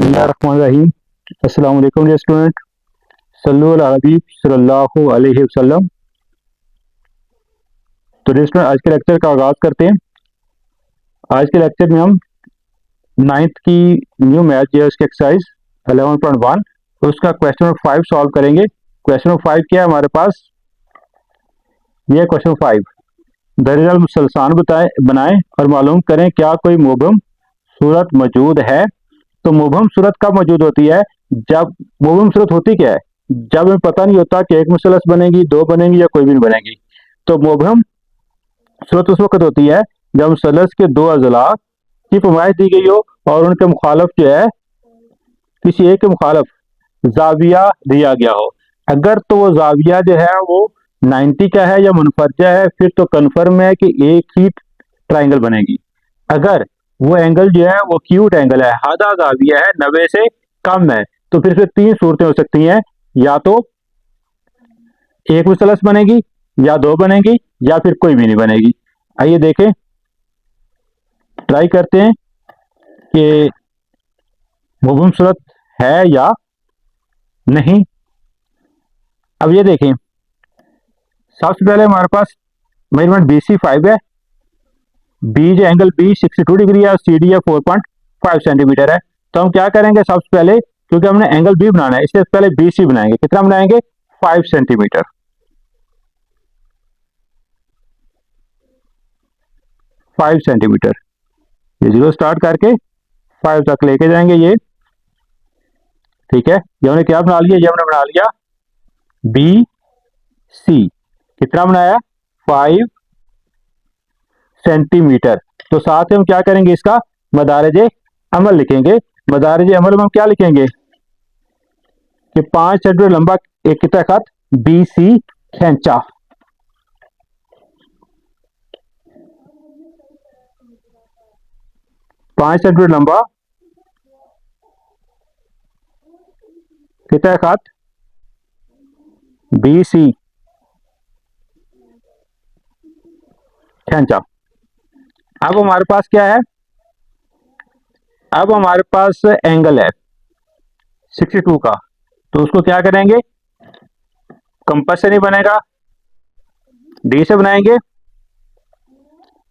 बिस्मिल्लाहिर्रहमानिर्रहीम। अस्सलाम वालेकुम डियर स्टूडेंट। सल्लु अला हबीब सल्लल्लाहु अलैहि वसल्लम। तो डियर स्टूडेंट, आज के लेक्चर का आगाज करते हैं। आज के लेक्चर में हम नाइन्थ की न्यू मैथ जो है उसकी एक्सरसाइज 11.1 उसका क्वेश्चन नंबर 5 सॉल्व करेंगे। क्वेश्चन नंबर 5 क्या है हमारे पास? यह क्वेश्चन 5, दरिजल मुसलसान बनाएं और मालूम करें क्या कोई मुबहम सूरत मौजूद है। तो मुबहम सूरत कब मौजूद होती है? जब मुबहम सूरत होती क्या है? जब हमें पता नहीं होता कि एक मुसलस बनेगी, दो बनेंगी या कोई भी नहीं बनेगी। तो मुबहम सूरत उस वक्त होती है जब मुसलस के दो अजला की फरमाइश दी गई हो और उनके मुखालफ जो है किसी एक के मुखालफ जाविया दिया गया हो। अगर तो वो जाविया जो है वो 90 का है या मुनफरजा है, फिर तो कन्फर्म है कि एक ही ट्राइंगल बनेगी। अगर वो एंगल जो है वो क्यूट एंगल है, आधा जाविया है, 90 से कम है, तो फिर से तीन सूरतें हो सकती हैं, या तो एक मुसलस बनेगी, या दो बनेगी, या फिर कोई भी नहीं बनेगी। आइए देखें, ट्राई करते हैं कि मुबहम सूरत है या नहीं। अब ये देखें, सबसे पहले हमारे पास मेजरमेंट BC5 है, बी जो एंगल बी 62 डिग्री है और CD है 4.5 सेंटीमीटर है। तो हम क्या करेंगे, सबसे पहले क्योंकि हमने एंगल बी बनाना है इससे पहले BC बनाएंगे। कितना बनाएंगे? 5 सेंटीमीटर। 5 सेंटीमीटर, ये जीरो स्टार्ट करके 5 तक लेके जाएंगे ये। ठीक है, ये हमने क्या बना लिया? ये हमने बना लिया BC। कितना बनाया? 5 सेंटीमीटर। तो साथ ही हम क्या करेंगे, इसका मदारजे अमल लिखेंगे। मदारजे अमल में हम क्या लिखेंगे कि 5 सेंटीमीटर लंबा एक कितना खत BC खींचा। पांच सेंटीमीटर लंबा कितना खत BC खींचा। अब हमारे पास क्या है? अब हमारे पास एंगल है 62 का, तो उसको क्या करेंगे? कंपास से नहीं बनेगा, D से बनाएंगे,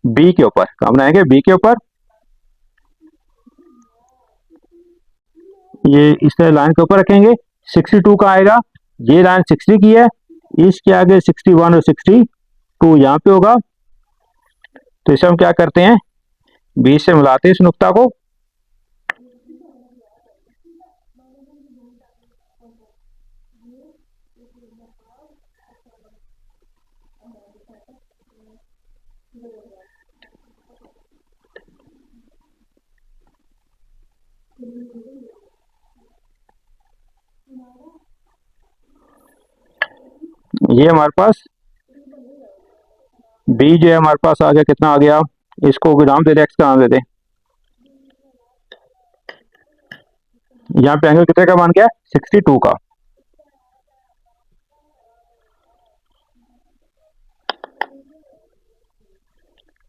B के ऊपर। कहाँ बनाएंगे? B के ऊपर। ये इस तरह लाइन के ऊपर रखेंगे। 62 का आएगा, ये लाइन 60 की है, इसके आगे 61 और 62 यहाँ पे होगा। तो इसे हम क्या करते हैं, 20 से मिलाते हैं इस नुक्ता को। ये हमारे पास B जो है हमारे पास आ गया। कितना आ गया? इसको नाम दे दे, एक्स का नाम दे दे। यहाँ पे एंगल कितने का मान गया? 62 का।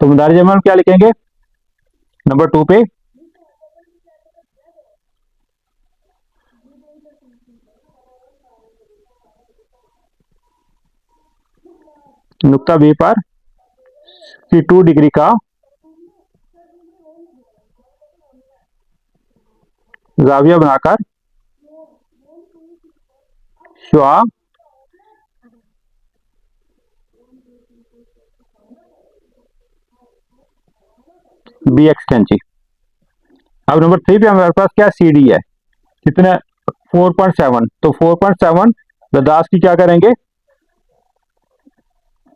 तो मदारिज अमल क्या लिखेंगे? नंबर 2 पे नुक्ता B पर 62 डिग्री का जाविया बनाकर शुआ BX खींची। अब नंबर 3 पे हमारे पास क्या CD है, कितना? 4.7। तो 4.7 लदास की क्या करेंगे?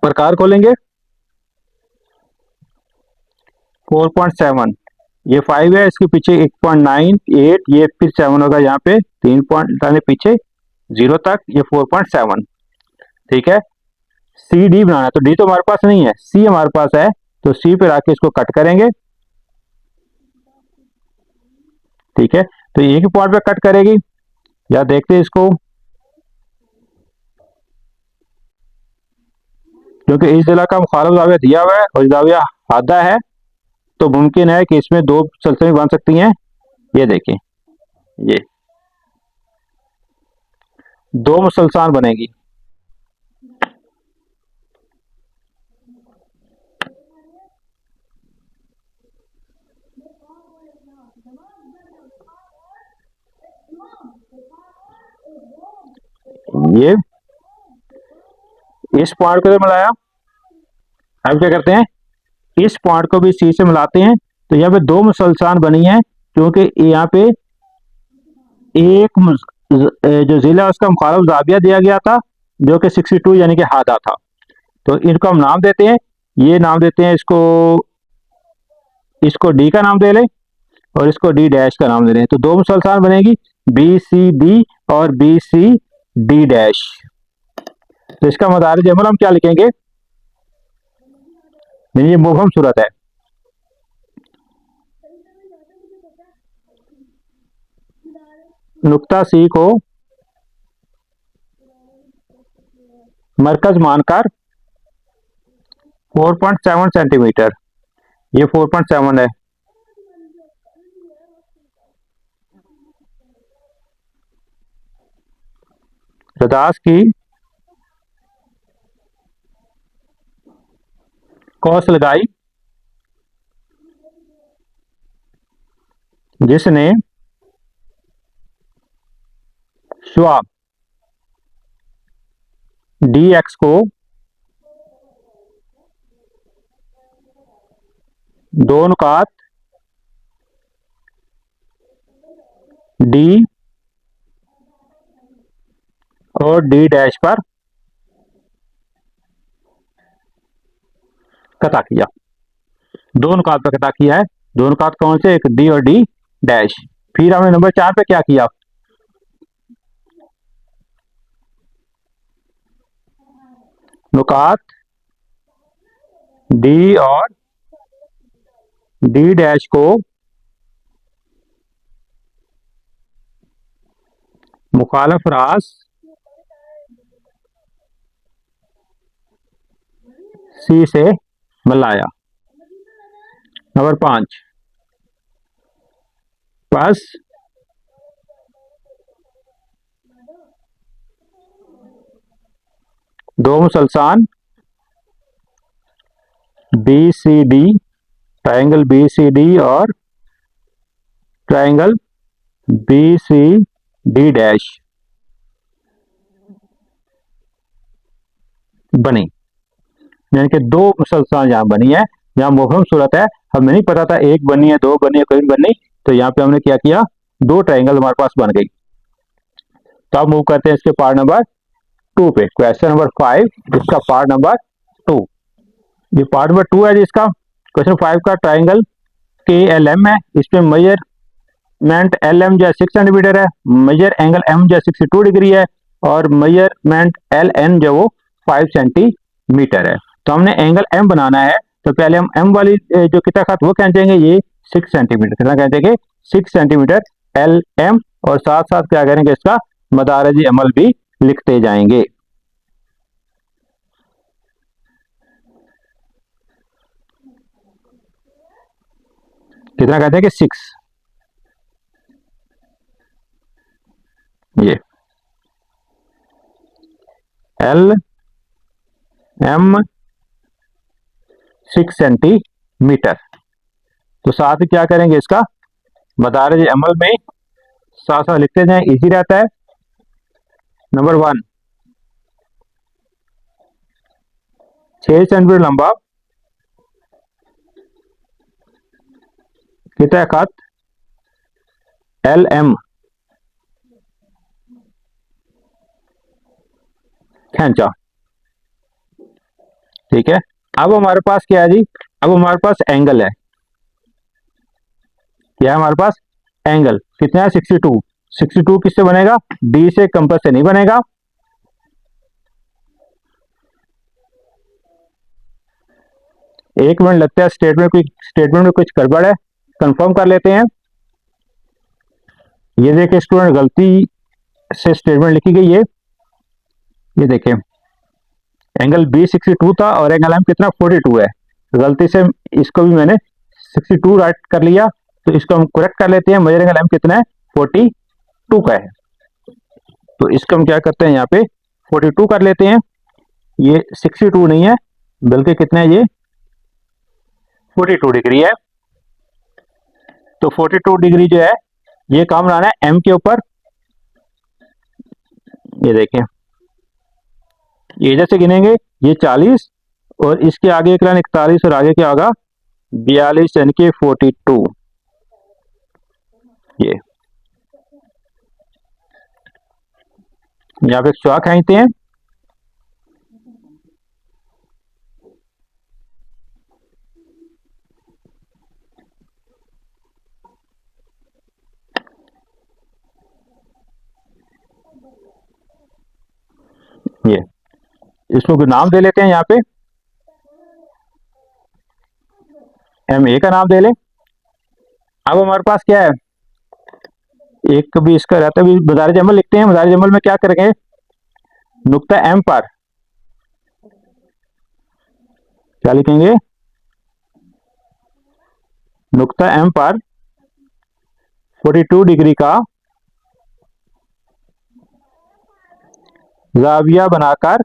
प्रकार खोलेंगे। 4.7 ये 5 है, इसके पीछे 1.98, ये फिर 7 होगा, यहाँ पे 3 पॉइंट पीछे 0 तक, ये 4.7। ठीक है, CD बनाना है। तो D तो हमारे पास नहीं है, C हमारे पास है, तो C पे आके इसको कट करेंगे। ठीक है, तो एक ही पॉइंट पे कट करेगी, या देखते हैं इसको, क्योंकि इस जिला का मुखालिफ जाविया दिया हुआ है और जाविया आधा है, तो मुमकिन है कि इसमें दो सल्सलें बन सकती हैं। ये देखें, ये दो मुसलसान बनेगी। ये इस पॉइंट को तो मिलाया, अब क्या करते हैं, इस पॉइंट को भी सी से मिलाते हैं। तो यहाँ पे दो मुसलसान बनी है, क्योंकि यहाँ पे एक जो जिला उसका मुखालिफ जाविया दिया गया था, जो कि 62 यानी कि हादा था। तो इनको हम नाम देते हैं, ये नाम देते हैं इसको, इसको डी का नाम दे लें और इसको डी डैश का नाम दे लें। तो दो मुसलसान बनेगी, बी सी डी और बी सी डी डैश। तो इसका मदारिज अमल हम क्या लिखेंगे, ये मुबहम सूरत है। नुक्ता सी को मरकज मानकर 4.7 सेंटीमीटर, ये 4.7 है। रदास की कौस लगाई जिसने शुआ डी एक्स को दो नुकात डी और डी डैश पर कता किया। दो नुकात पर कता किया है, दो नुकात कौन से, एक डी और डी डैश। फिर हमने नंबर 4 पे क्या किया, नुकात डी और डी डैश को मुखालिफ रास सी से मिलाया। नंबर 5, बस दो मुसलसान B C D, triangle B C D और triangle B C D dash बनी, यानी कि दो मुसलसान यहाँ बनी है। यहाँ मुबहम सूरत है, हमें नहीं पता था एक बनी है, दो बनी है, कोई बनी। तो यहाँ पे हमने क्या किया, दो ट्राइंगल हमारे पास बन गई। तो अब मूव करते हैं इसके पार्ट नंबर 2 पे, क्वेश्चन नंबर 5, इसका पार्ट नंबर 2। ये पार्ट नंबर 2 है जिसका क्वेश्चन 5 का ट्राइंगल के एल एम है, इसमें मेजरमेंट एल एम जो 6 सेंटीमीटर है, मेजर एंगल एम जो 62 डिग्री है और मेजरमेंट एल एन जो वो 5 सेंटीमीटर है। तो हमने एंगल एम बनाना है, तो पहले हम एम वाली जो कितना खात वो खींचेंगे, ये 6 सेंटीमीटर, कितना खींचेंगे 6 सेंटीमीटर एल एम, और साथ साथ क्या करेंगे, इसका मदारजी अमल भी लिखते जाएंगे। कितना कहते हैं कि 6, ये एल एम 6 सेंटीमीटर। तो साथ ही क्या करेंगे, इसका मदारज अमल में साथ साथ लिखते जाएं, इजी रहता है। नंबर 1, 6 सेंटीमीटर लंबा कितना खत एल एम खींचा, ठीक है। अब हमारे पास क्या है जी, अब हमारे पास एंगल है, क्या है हमारे पास, एंगल कितना है 62। 62 किससे बनेगा, डी से, कंपास से नहीं बनेगा। एक मिनट लगता है, स्टेटमेंट में कुछ गड़बड़ है, कंफर्म कर लेते हैं। ये देखिए स्टूडेंट, गलती से स्टेटमेंट लिखी गई है, ये देखिए एंगल बी 62 था और एंगल एम कितना 42 है, गलती से इसको भी मैंने 62 राइट कर लिया। तो इसको हम करेक्ट कर लेते हैं, मेजर एंगल एम कितना है 42 टू का है। तो इसका हम क्या करते हैं, यहाँ पे 42 कर लेते हैं। ये 62 नहीं है, बल्कि कितना है, ये 42 डिग्री है। तो 42 डिग्री जो है ये काम लाना है एम के ऊपर। ये देखें, ये इधर से गिनेंगे, ये 40 और इसके आगे एक लाइन 41 और आगे क्या होगा 42 यानी कि 42। ये यहाँ पे चौक खींचते हैं। ये इसको कोई नाम दे लेते हैं, यहाँ पे एम ए का नाम दे लें। अब हमारे पास क्या है, एक भी इसका रहता है, मदारिज अमल लिखते हैं। मदारिज अमल में क्या करेंगे, नुक्ता एम पर क्या लिखेंगे, नुक्ता एम पर 42 डिग्री का जाविया बनाकर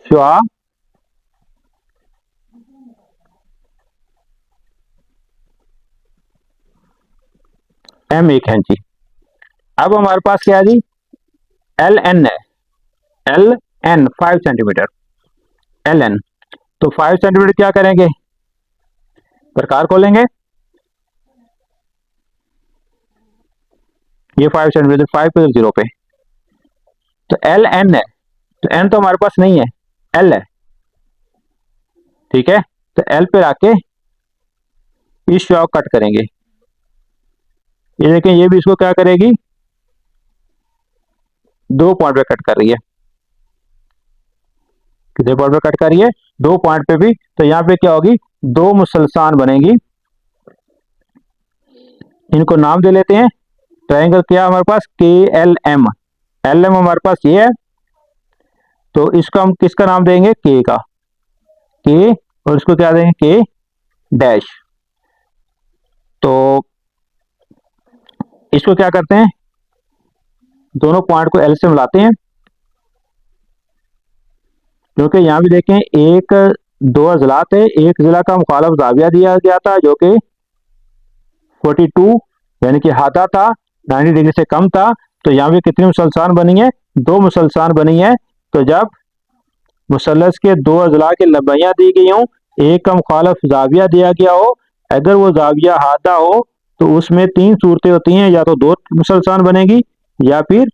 शुआ एम एक है जी। अब हमारे पास क्या है जी, एल एन है, L N 5 centimetre, L N. तो 5 सेंटीमीटर क्या करेंगे, प्रकार खोलेंगे, ये 5 सेंटीमीटर, 5 पे 0 पे, तो एल एन है। तो एन तो हमारे पास नहीं है, एल है, ठीक है। तो एल पे आके इस शुआ कट करेंगे। ये देखें, ये भी इसको क्या करेगी, 2 पॉइंट पे कट कर रही है। कितने पॉइंट पे कट कर रही है, 2 पॉइंट पे भी। तो यहाँ पे क्या होगी, 2 मुसलसान बनेंगी। इनको नाम दे लेते हैं। ट्रायंगल क्या हमारे पास, के एल एम, एल एम हमारे पास ये है। तो इसको हम किसका नाम देंगे, के का, के, और इसको क्या देंगे, के डैश। तो इसको क्या करते हैं, दोनों पॉइंट को एल से मिलाते हैं, क्योंकि यहां भी देखें एक 2 अजलात है। एक जिला का मुखालफ जाविया दिया गया था जो कि 42 यानी कि हाथा था, 90 डिग्री से कम था। तो यहाँ भी कितनी मुसलसान बनी है, 2 मुसलसान बनी है। तो जब मुसलस के 2 अजला की लंबाइयां दी गई हों, एक का मुखालफ जाविया दिया गया हो, अगर वो जाविया हाथा हो, तो उसमें 3 सूरतें होती हैं, या तो 2 मुसलसान बनेगी, या फिर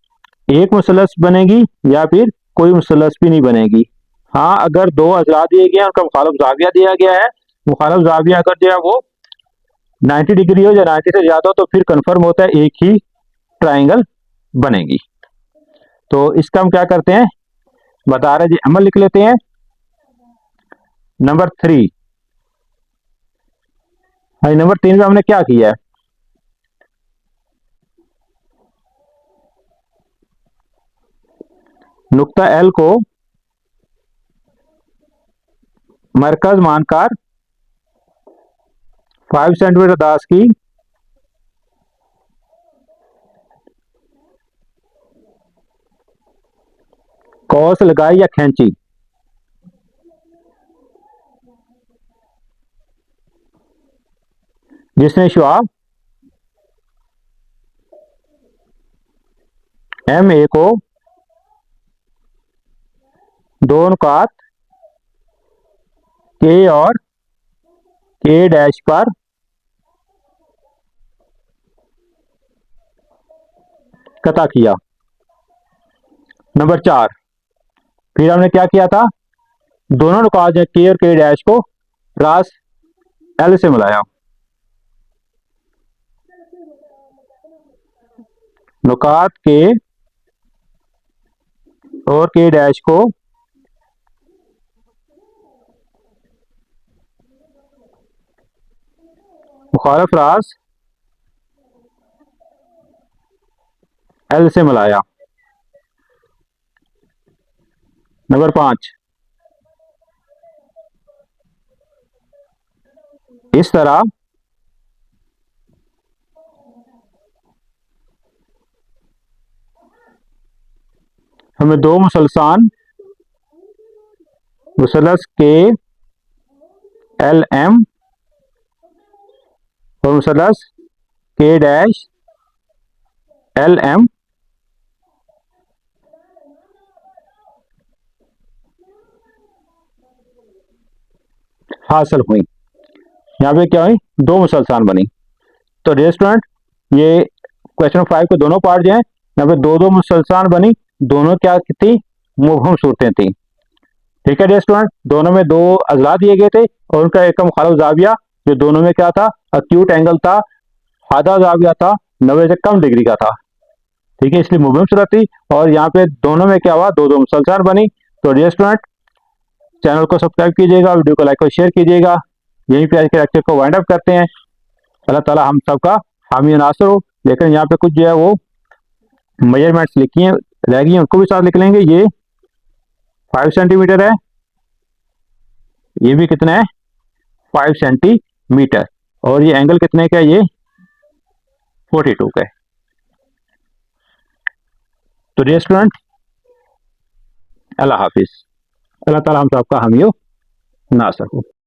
एक मुसलस बनेगी, या फिर कोई मुसलस भी नहीं बनेगी। हाँ, अगर 2 अजला दिए गए हैं, उनका मुखालफ जाविया दिया गया है, मुखालफ जाविया अगर जो है वो 90 डिग्री हो या 90 से ज्यादा हो, तो फिर कंफर्म होता है एक ही ट्राइंगल बनेगी। तो इसका हम क्या करते हैं, बता रहे जी, अमल लिख लेते हैं। नंबर 3, हाँ नंबर 3 में हमने क्या किया है, नुक्ता एल को मरकज मानकर 5 सेंटीमीटर दास की कौस लगाई या खींची, जिसने शुआ एम ए को 2 अनुपात के और के डैश पर कता किया। नंबर 4, फिर हमने क्या किया था, दोनों नुकात के और के डैश को रास एल से मिलाया। नुकात के और के डैश को मुखालफ रास एल से मिलाया। नंबर 5, इस तरह हमें दो मुसलसान मुसलस के एल एम और मुसलस के डैश एल एम हासिल हुई। यहाँ पे क्या हुई, दो मुसलसान बनी। तो डियर स्टूडेंट, ये क्वेश्चन 5 के दोनों पार्ट जो हैं, यहाँ पे दो दो मुसलसान बनी, दोनों क्या थी, मुबहम सूरतें थी। ठीक है डियर स्टूडेंट, दोनों में दो अजला दिए गए थे और उनका एक मुखालिफ जाविया जो दोनों में क्या था, अक्यूट एंगल था, आधा जाविया था 90 से कम डिग्री का था। ठीक है, इसलिए मुबहम सूरत थी और यहाँ पे दोनों में क्या हुआ, दो दो मुसलसान बनी। तो डियर स्टूडेंट, चैनल को सब्सक्राइब कीजिएगा, वीडियो को लाइक और शेयर कीजिएगा। यहीं पे आज के लेक्चर को वाइंड अप करते हैं। अल्लाह ताला हम सबका हामी नासर हो। लेकिन यहाँ पे कुछ जो है वो मेजरमेंट्स लिखी हैं रह गई हैं, उनको भी साथ लिख लेंगे। ये 5 सेंटीमीटर है, ये भी कितना है 5 सेंटीमीटर, और ये एंगल कितने का है, ये 42 का है। तो डियर स्टूडेंट, अल्लाह हाफिज। अल्लाह ताला हम सबका हामी नासर हो।